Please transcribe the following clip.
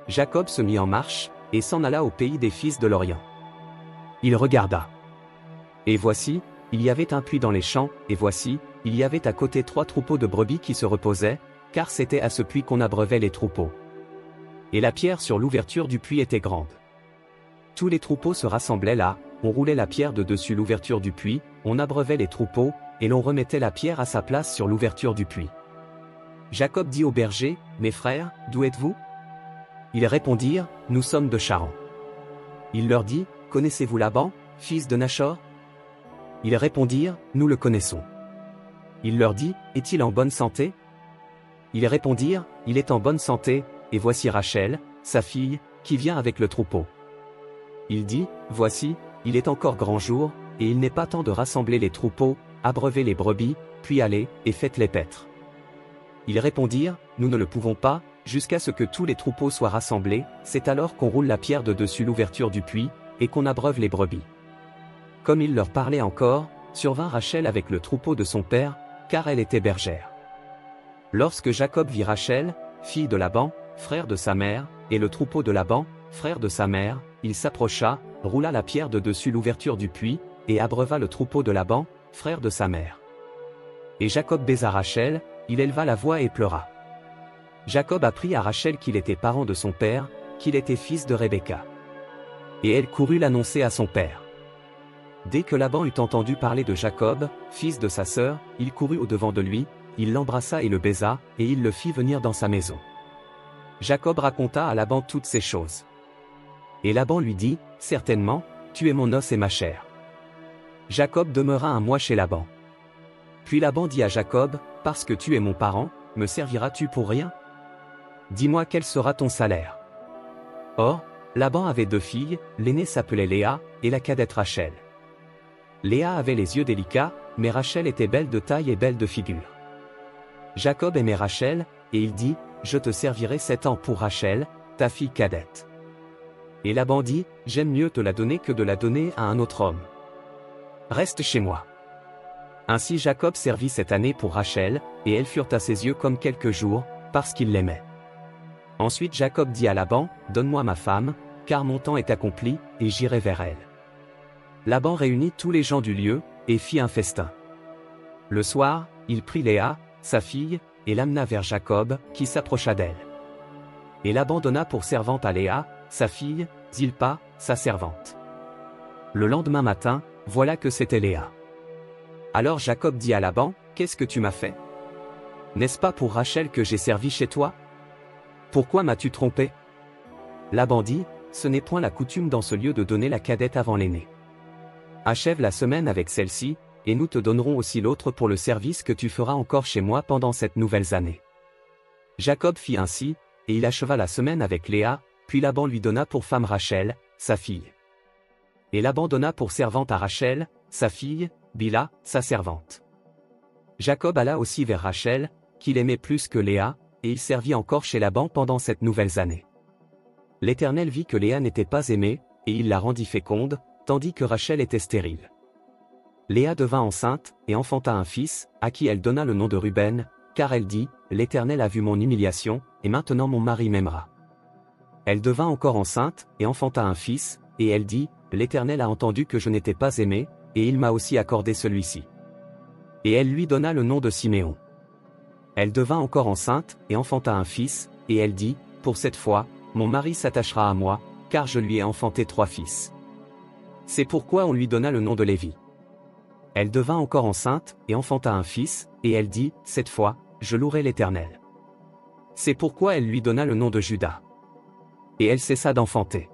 Jacob se mit en marche, et s'en alla au pays des fils de l'Orient. Il regarda. Et voici, il y avait un puits dans les champs, et voici, il y avait à côté 3 troupeaux de brebis qui se reposaient, car c'était à ce puits qu'on abreuvait les troupeaux. Et la pierre sur l'ouverture du puits était grande. Tous les troupeaux se rassemblaient là, on roulait la pierre de dessus l'ouverture du puits, on abreuvait les troupeaux, et l'on remettait la pierre à sa place sur l'ouverture du puits. Jacob dit aux bergers, « Mes frères, d'où êtes-vous » Ils répondirent, « Nous sommes de Charan. » Il leur dit, « Connaissez-vous Laban, fils de Nachor » Ils répondirent, « Nous le connaissons. » Il leur dit, « Est-il en bonne santé » Ils répondirent, « Il est en bonne santé, et voici Rachel, sa fille, qui vient avec le troupeau. » Il dit, « Voici, il est encore grand jour, et il n'est pas temps de rassembler les troupeaux, abreuvez les brebis, puis allez, et faites-les paître. » Ils répondirent, « Nous ne le pouvons pas, jusqu'à ce que tous les troupeaux soient rassemblés, c'est alors qu'on roule la pierre de dessus l'ouverture du puits, et qu'on abreuve les brebis. » Comme il leur parlait encore, survint Rachel avec le troupeau de son père, car elle était bergère. Lorsque Jacob vit Rachel, fille de Laban, frère de sa mère, et le troupeau de Laban, frère de sa mère, il s'approcha, roula la pierre de dessus l'ouverture du puits, et abreuva le troupeau de Laban, frère de sa mère. Et Jacob baisa Rachel, il éleva la voix et pleura. Jacob apprit à Rachel qu'il était parent de son père, qu'il était fils de Rebecca. Et elle courut l'annoncer à son père. Dès que Laban eut entendu parler de Jacob, fils de sa sœur, il courut au-devant de lui, il l'embrassa et le baisa, et il le fit venir dans sa maison. Jacob raconta à Laban toutes ces choses. Et Laban lui dit, « Certainement, tu es mon os et ma chair. » Jacob demeura un mois chez Laban. Puis Laban dit à Jacob, « Parce que tu es mon parent, me serviras-tu pour rien? Dis-moi quel sera ton salaire. » Or, Laban avait 2 filles, l'aînée s'appelait Léa, et la cadette Rachel. Léa avait les yeux délicats, mais Rachel était belle de taille et belle de figure. Jacob aimait Rachel, et il dit, « Je te servirai 7 ans pour Rachel, ta fille cadette. » Et Laban dit, « J'aime mieux te la donner que de la donner à un autre homme. Reste chez moi. » Ainsi Jacob servit cette année pour Rachel, et elles furent à ses yeux comme quelques jours, parce qu'il l'aimait. Ensuite Jacob dit à Laban, « Donne-moi ma femme, car mon temps est accompli, et j'irai vers elle. » Laban réunit tous les gens du lieu, et fit un festin. Le soir, il prit Léa, sa fille, et l'amena vers Jacob, qui s'approcha d'elle. Et Laban donna pour servante à Léa, sa fille, Zilpa, sa servante. Le lendemain matin, voilà que c'était Léa. Alors Jacob dit à Laban, « Qu'est-ce que tu m'as fait? N'est-ce pas pour Rachel que j'ai servi chez toi? Pourquoi m'as-tu trompé » Laban dit, « Ce n'est point la coutume dans ce lieu de donner la cadette avant l'aînée. Achève la semaine avec celle-ci, et nous te donnerons aussi l'autre pour le service que tu feras encore chez moi pendant cette nouvelle année. » Jacob fit ainsi, et il acheva la semaine avec Léa, puis Laban lui donna pour femme Rachel, sa fille. Et Laban donna pour servante à Rachel, sa fille, Bila, sa servante. Jacob alla aussi vers Rachel, qu'il aimait plus que Léa, et il servit encore chez Laban pendant cette nouvelle année. L'Éternel vit que Léa n'était pas aimée, et il la rendit féconde, tandis que Rachel était stérile. Léa devint enceinte, et enfanta un fils, à qui elle donna le nom de Ruben, car elle dit, « L'Éternel a vu mon humiliation, et maintenant mon mari m'aimera. » Elle devint encore enceinte, et enfanta un fils, et elle dit, « L'Éternel a entendu que je n'étais pas aimée, et il m'a aussi accordé celui-ci. » Et elle lui donna le nom de Siméon. Elle devint encore enceinte, et enfanta un fils, et elle dit, « Pour cette fois, mon mari s'attachera à moi, car je lui ai enfanté 3 fils. » C'est pourquoi on lui donna le nom de Lévi. Elle devint encore enceinte, et enfanta un fils, et elle dit, « Cette fois, je louerai l'Éternel. » C'est pourquoi elle lui donna le nom de Juda. Et elle cessa d'enfanter.